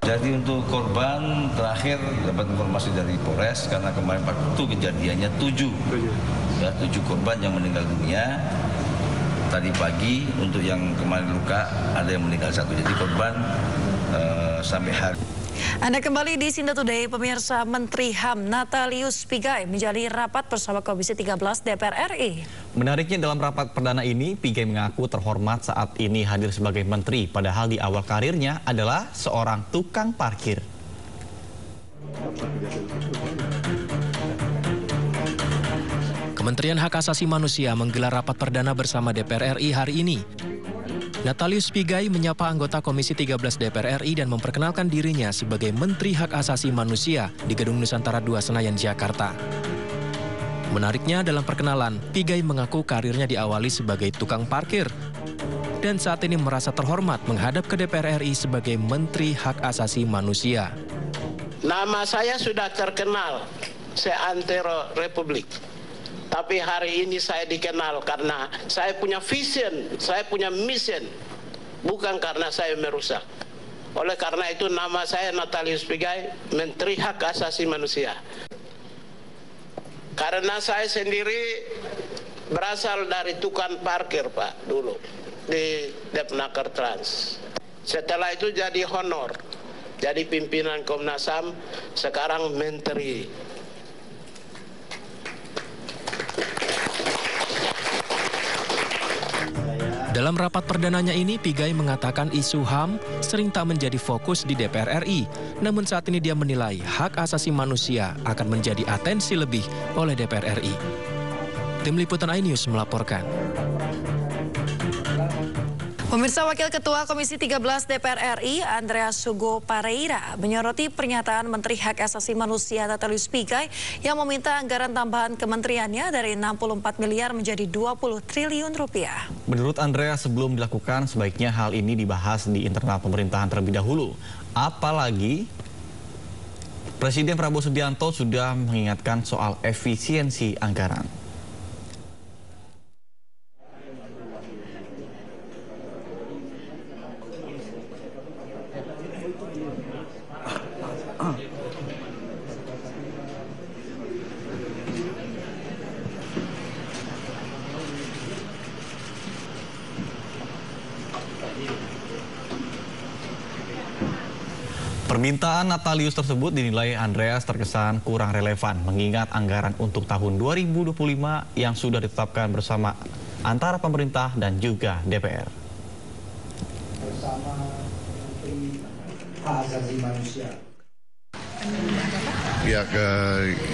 Jadi untuk korban terakhir dapat informasi dari Polres karena kemarin waktu kejadiannya 7 korban yang meninggal dunia. Tadi pagi untuk yang kemarin luka ada yang meninggal 1. Jadi korban sampai hari. Anda kembali di Sinda Today, pemirsa. Menteri HAM Natalius Pigai menjalani rapat bersama Komisi 13 DPR RI. Menariknya, dalam rapat perdana ini, Pigai mengaku terhormat saat ini hadir sebagai menteri, padahal di awal karirnya adalah seorang tukang parkir. Kementerian Hak Asasi Manusia menggelar rapat perdana bersama DPR RI hari ini. Natalius Pigai menyapa anggota Komisi 13 DPR RI dan memperkenalkan dirinya sebagai Menteri Hak Asasi Manusia di Gedung Nusantara 2 Senayan, Jakarta. Menariknya, dalam perkenalan, Pigai mengaku karirnya diawali sebagai tukang parkir dan saat ini merasa terhormat menghadap ke DPR RI sebagai Menteri Hak Asasi Manusia. Nama saya sudah terkenal seantero Republik. Tapi hari ini saya dikenal karena saya punya vision, saya punya mission, bukan karena saya merusak. Oleh karena itu nama saya Natalius Pigai, Menteri Hak Asasi Manusia. Karena saya sendiri berasal dari tukang parkir, Pak, dulu di Depnaker Trans. Setelah itu jadi honor, jadi pimpinan Komnas HAM, sekarang menteri. Dalam rapat perdananya ini, Pigai mengatakan isu HAM sering tak menjadi fokus di DPR RI. Namun saat ini dia menilai hak asasi manusia akan menjadi atensi lebih oleh DPR RI. Tim Liputan iNews melaporkan. Pemirsa, Wakil Ketua Komisi 13 DPR RI, Andreas Hugo Pareira, menyoroti pernyataan Menteri Hak Asasi Manusia Natalius Pigai yang meminta anggaran tambahan kementeriannya dari 64 miliar menjadi 20 triliun rupiah. Menurut Andreas, sebelum dilakukan, sebaiknya hal ini dibahas di internal pemerintahan terlebih dahulu. Apalagi Presiden Prabowo Subianto sudah mengingatkan soal efisiensi anggaran. Permintaan Natalius tersebut dinilai Andreas terkesan kurang relevan mengingat anggaran untuk tahun 2025 yang sudah ditetapkan bersama antara pemerintah dan juga DPR. Bersama Hak Asasi Manusia. Ya,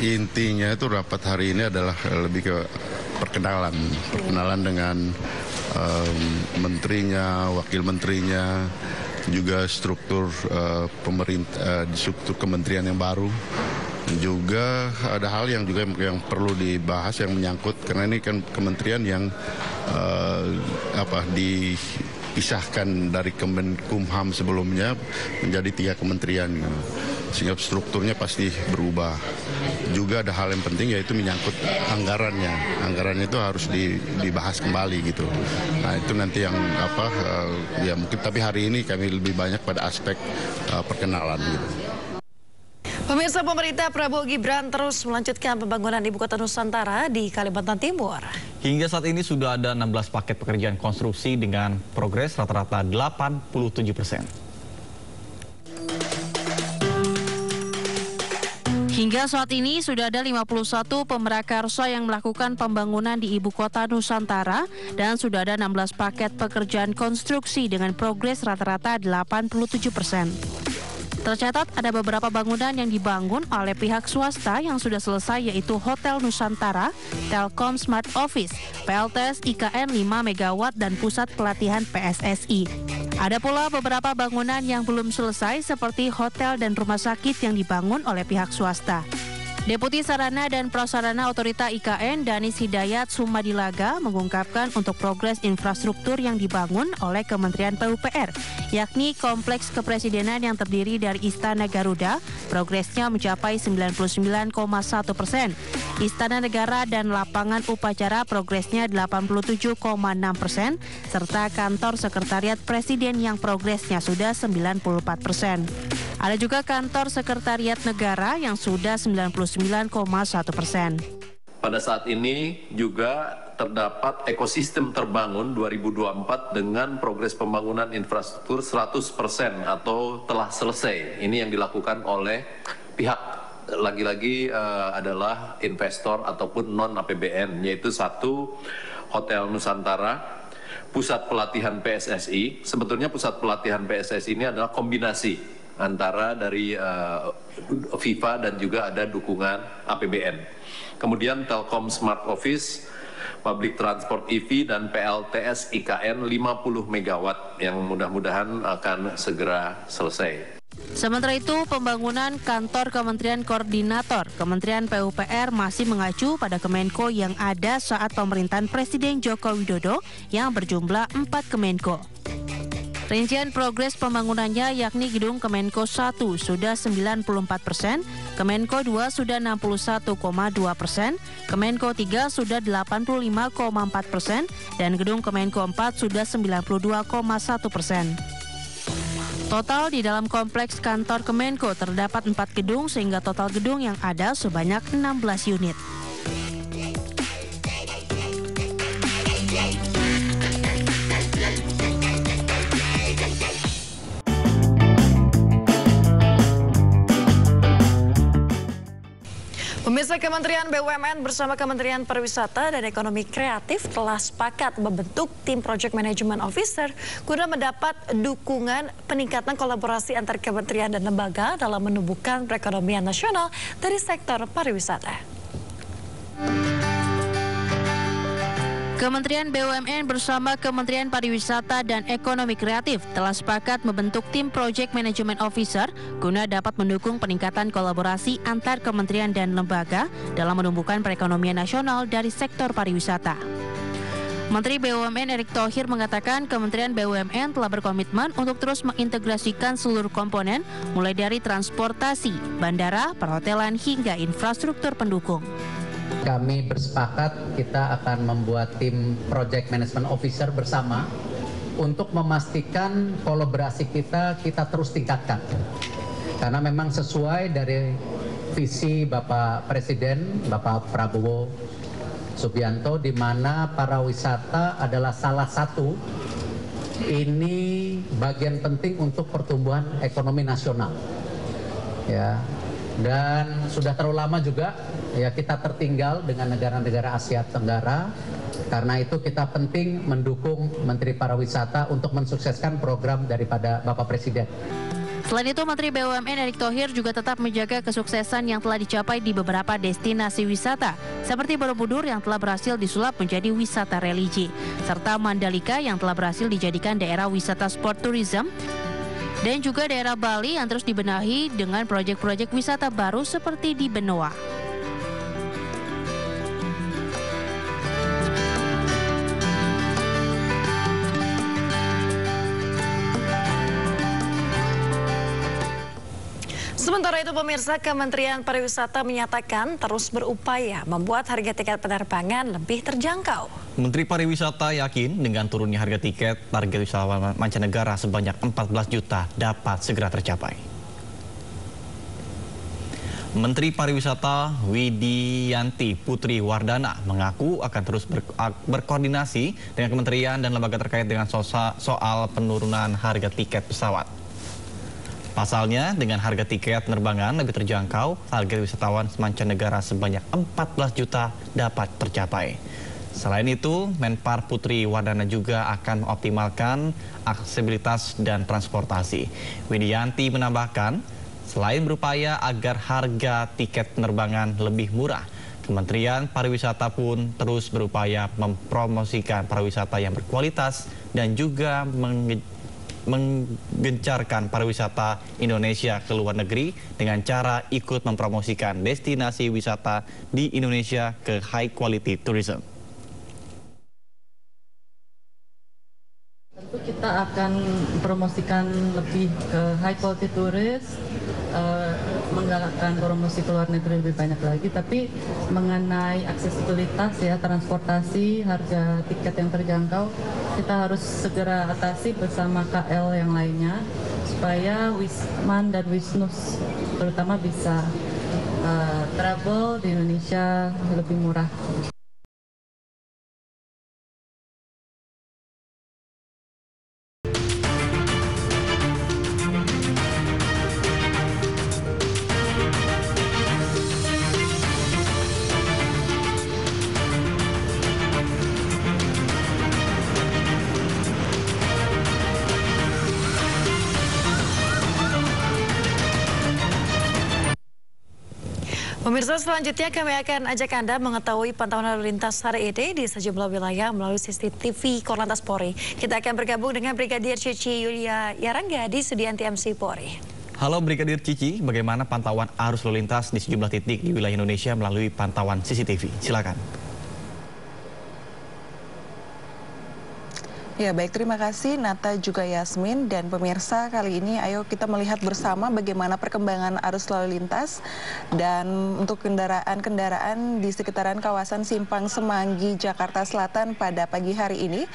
intinya itu rapat hari ini adalah lebih ke perkenalan dengan menterinya, wakil menterinya, juga struktur pemerintah, struktur kementerian yang baru. Juga ada hal yang juga yang perlu dibahas yang menyangkut, karena ini kan kementerian yang dipisahkan dari Kemenkumham sebelumnya menjadi 3 kementerian, sehingga strukturnya pasti berubah. Juga ada hal yang penting, yaitu menyangkut anggarannya itu harus dibahas kembali gitu. Nah, itu nanti yang ya mungkin, tapi hari ini kami lebih banyak pada aspek perkenalan gitu. Pemirsa, pemerintah Prabowo Gibran terus melanjutkan pembangunan Ibu Kota Nusantara di Kalimantan Timur. Hingga saat ini sudah ada 16 paket pekerjaan konstruksi dengan progres rata-rata 87%. Hingga saat ini sudah ada 51 pemrakarsa yang melakukan pembangunan di Ibu Kota Nusantara dan sudah ada 16 paket pekerjaan konstruksi dengan progres rata-rata 87%. Tercatat ada beberapa bangunan yang dibangun oleh pihak swasta yang sudah selesai, yaitu Hotel Nusantara, Telkom Smart Office, PLTS IKN 5 MW, dan Pusat Pelatihan PSSI. Ada pula beberapa bangunan yang belum selesai seperti hotel dan rumah sakit yang dibangun oleh pihak swasta. Deputi Sarana dan Prasarana Otorita IKN Danis Hidayat Sumadilaga mengungkapkan untuk progres infrastruktur yang dibangun oleh Kementerian PUPR, yakni Kompleks Kepresidenan yang terdiri dari Istana Garuda, progresnya mencapai 99,1%. Istana Negara dan Lapangan Upacara progresnya 87,6%, serta Kantor Sekretariat Presiden yang progresnya sudah 94%. Ada juga Kantor Sekretariat Negara yang sudah 99,1%. Pada saat ini juga terdapat ekosistem terbangun 2024 dengan progres pembangunan infrastruktur 100% atau telah selesai. Ini yang dilakukan oleh pihak lagi-lagi adalah investor ataupun non-APBN, yaitu 1 Hotel Nusantara, Pusat Pelatihan PSSI. Sebetulnya Pusat Pelatihan PSSI ini adalah kombinasi antara dari FIFA dan juga ada dukungan APBN. Kemudian Telkom Smart Office, Public Transport EV, dan PLTS IKN 50 MW yang mudah-mudahan akan segera selesai. Sementara itu, pembangunan kantor Kementerian Koordinator Kementerian PUPR masih mengacu pada Kemenko yang ada saat pemerintahan Presiden Joko Widodo yang berjumlah 4 Kemenko. Rincian progres pembangunannya yakni Gedung Kemenko 1 sudah 94%, Kemenko 2 sudah 61,2%, Kemenko 3 sudah 85,4%, dan Gedung Kemenko 4 sudah 92,1%. Total di dalam kompleks kantor Kemenko terdapat 4 gedung sehingga total gedung yang ada sebanyak 16 unit. Pemirsa, Pemirsa, Kementerian BUMN bersama Kementerian Pariwisata dan Ekonomi Kreatif telah sepakat membentuk tim Project Management Officer guna mendapat dukungan peningkatan kolaborasi antar kementerian dan lembaga dalam menumbuhkan perekonomian nasional dari sektor pariwisata. Kementerian BUMN bersama Kementerian Pariwisata dan Ekonomi Kreatif telah sepakat membentuk tim Project Management Officer guna dapat mendukung peningkatan kolaborasi antar kementerian dan lembaga dalam menumbuhkan perekonomian nasional dari sektor pariwisata. Menteri BUMN Erick Thohir mengatakan Kementerian BUMN telah berkomitmen untuk terus mengintegrasikan seluruh komponen mulai dari transportasi, bandara, perhotelan hingga infrastruktur pendukung. Kami bersepakat kita akan membuat tim Project Management Officer bersama untuk memastikan kolaborasi kita terus tingkatkan. Karena memang sesuai dari visi Bapak Presiden, Bapak Prabowo Subianto, di mana pariwisata adalah salah satu ini bagian penting untuk pertumbuhan ekonomi nasional. Ya. Dan sudah terlalu lama juga ya kita tertinggal dengan negara-negara Asia Tenggara. Karena itu kita penting mendukung Menteri Pariwisata untuk mensukseskan program daripada Bapak Presiden. Selain itu, Menteri BUMN Erick Thohir juga tetap menjaga kesuksesan yang telah dicapai di beberapa destinasi wisata, seperti Borobudur yang telah berhasil disulap menjadi wisata religi, serta Mandalika yang telah berhasil dijadikan daerah wisata sport tourism, dan juga daerah Bali yang terus dibenahi dengan proyek-proyek wisata baru seperti di Benoa. Sementara itu, pemirsa, Kementerian Pariwisata menyatakan terus berupaya membuat harga tiket penerbangan lebih terjangkau. Menteri Pariwisata yakin dengan turunnya harga tiket, target wisatawan mancanegara sebanyak 14 juta dapat segera tercapai. Menteri Pariwisata Widianti Putri Wardana mengaku akan terus berkoordinasi dengan kementerian dan lembaga terkait dengan soal penurunan harga tiket pesawat. Pasalnya, dengan harga tiket penerbangan lebih terjangkau, target wisatawan mancanegara sebanyak 14 juta dapat tercapai. Selain itu, Menpar Putri Wardana juga akan mengoptimalkan aksesibilitas dan transportasi. Widianti menambahkan, selain berupaya agar harga tiket penerbangan lebih murah, Kementerian Pariwisata pun terus berupaya mempromosikan pariwisata yang berkualitas dan juga menggencarkan pariwisata Indonesia ke luar negeri dengan cara ikut mempromosikan destinasi wisata di Indonesia ke high quality tourism. Tentu kita akan promosikan lebih ke high quality tourist, menggalakkan promosi ke luar negeri lebih banyak lagi, tapi mengenai aksesibilitas ya, transportasi, harga tiket yang terjangkau, kita harus segera atasi bersama KL yang lainnya supaya Wisman dan Wisnus terutama bisa travel di Indonesia lebih murah. Pemirsa, selanjutnya kami akan ajak Anda mengetahui pantauan lalu lintas hari ini di sejumlah wilayah melalui CCTV Korlantas Polri. Kita akan bergabung dengan Brigadir Cici Yulia Yarangga di Sudianti MC Polri. Halo Brigadir Cici, bagaimana pantauan arus lalu lintas di sejumlah titik di wilayah Indonesia melalui pantauan CCTV? Silakan. Ya baik, terima kasih Nata juga Yasmin dan pemirsa. Kali ini ayo kita melihat bersama bagaimana perkembangan arus lalu lintas dan untuk kendaraan-kendaraan di sekitaran kawasan Simpang Semanggi, Jakarta Selatan pada pagi hari ini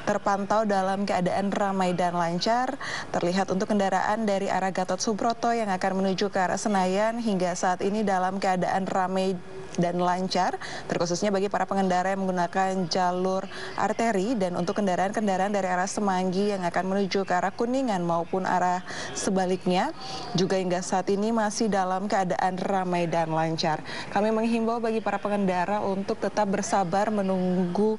terpantau dalam keadaan ramai dan lancar. Terlihat untuk kendaraan dari arah Gatot Subroto yang akan menuju ke arah Senayan hingga saat ini dalam keadaan ramai dan lancar, terkhususnya bagi para pengendara yang menggunakan jalur arteri dan untuk kendaraan-kendaraan kendaraan dari arah Semanggi yang akan menuju ke arah Kuningan maupun arah sebaliknya juga hingga saat ini masih dalam keadaan ramai dan lancar. Kami menghimbau bagi para pengendara untuk tetap bersabar menunggu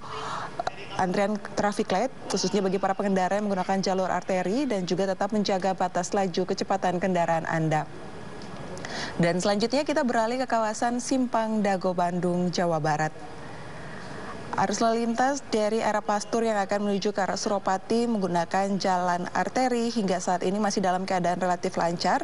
antrian traffic light, khususnya bagi para pengendara yang menggunakan jalur arteri dan juga tetap menjaga batas laju kecepatan kendaraan Anda. Dan selanjutnya kita beralih ke kawasan Simpang Dago, Bandung, Jawa Barat. Arus lalu lintas dari arah Pastur yang akan menuju ke arah Suropati menggunakan jalan arteri hingga saat ini masih dalam keadaan relatif lancar.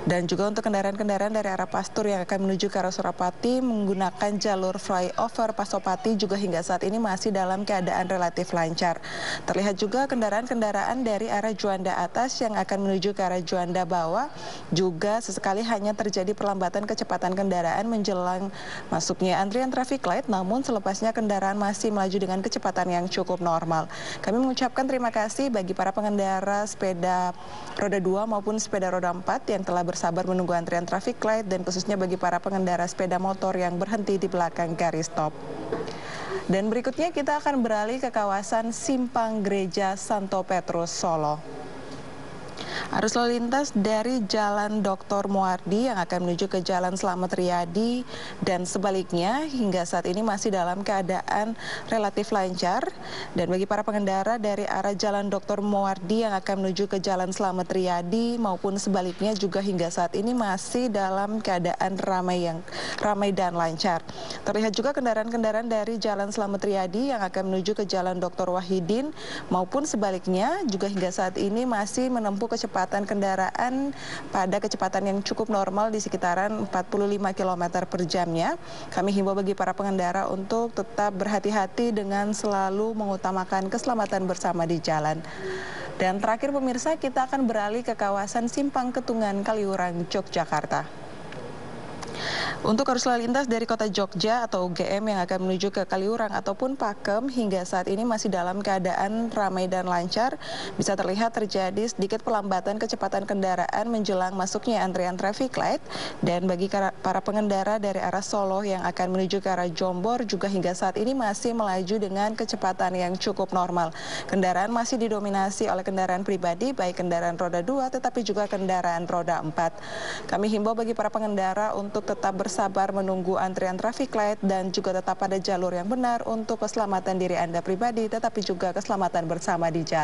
Dan juga untuk kendaraan-kendaraan dari arah Pastur yang akan menuju ke arah Suropati menggunakan jalur flyover Pasopati juga hingga saat ini masih dalam keadaan relatif lancar. Terlihat juga kendaraan-kendaraan dari arah Juanda Atas yang akan menuju ke arah Juanda Bawah juga sesekali hanya terjadi perlambatan kecepatan kendaraan menjelang masuknya antrian traffic light, namun selepasnya kendaraan masih melaju dengan kecepatan yang cukup normal. Kami mengucapkan terima kasih bagi para pengendara sepeda roda 2 maupun sepeda roda 4 yang telah bersabar menunggu antrian traffic light dan khususnya bagi para pengendara sepeda motor yang berhenti di belakang garis stop. Dan berikutnya kita akan beralih ke kawasan Simpang Gereja Santo Petrus, Solo. Arus lalu lintas dari Jalan Dr. Muardi yang akan menuju ke Jalan Slamet Riyadi dan sebaliknya hingga saat ini masih dalam keadaan relatif lancar. Dan bagi para pengendara dari arah Jalan Dr. Muardi yang akan menuju ke Jalan Slamet Riyadi maupun sebaliknya juga hingga saat ini masih dalam keadaan ramai dan lancar. Terlihat juga kendaraan-kendaraan dari Jalan Slamet Riyadi yang akan menuju ke Jalan Dr. Wahidin maupun sebaliknya juga hingga saat ini masih menempuh kecepatan kendaraan pada kecepatan yang cukup normal di sekitaran 45 km per jamnya. Kami himbau bagi para pengendara untuk tetap berhati-hati dengan selalu mengutamakan keselamatan bersama di jalan. Dan terakhir pemirsa, kita akan beralih ke kawasan Simpang Ketungan, Kaliurang, Yogyakarta. Untuk arus lalu lintas dari kota Jogja atau UGM yang akan menuju ke Kaliurang ataupun Pakem hingga saat ini masih dalam keadaan ramai dan lancar. Bisa terlihat terjadi sedikit pelambatan kecepatan kendaraan menjelang masuknya antrian traffic light. Dan bagi para pengendara dari arah Solo yang akan menuju ke arah Jombor juga hingga saat ini masih melaju dengan kecepatan yang cukup normal. Kendaraan masih didominasi oleh kendaraan pribadi, baik kendaraan roda 2 tetapi juga kendaraan roda 4. Kami himbau bagi para pengendara untuk tetap bersabar menunggu antrian traffic light dan juga tetap pada jalur yang benar untuk keselamatan diri Anda pribadi tetapi juga keselamatan bersama di jalan.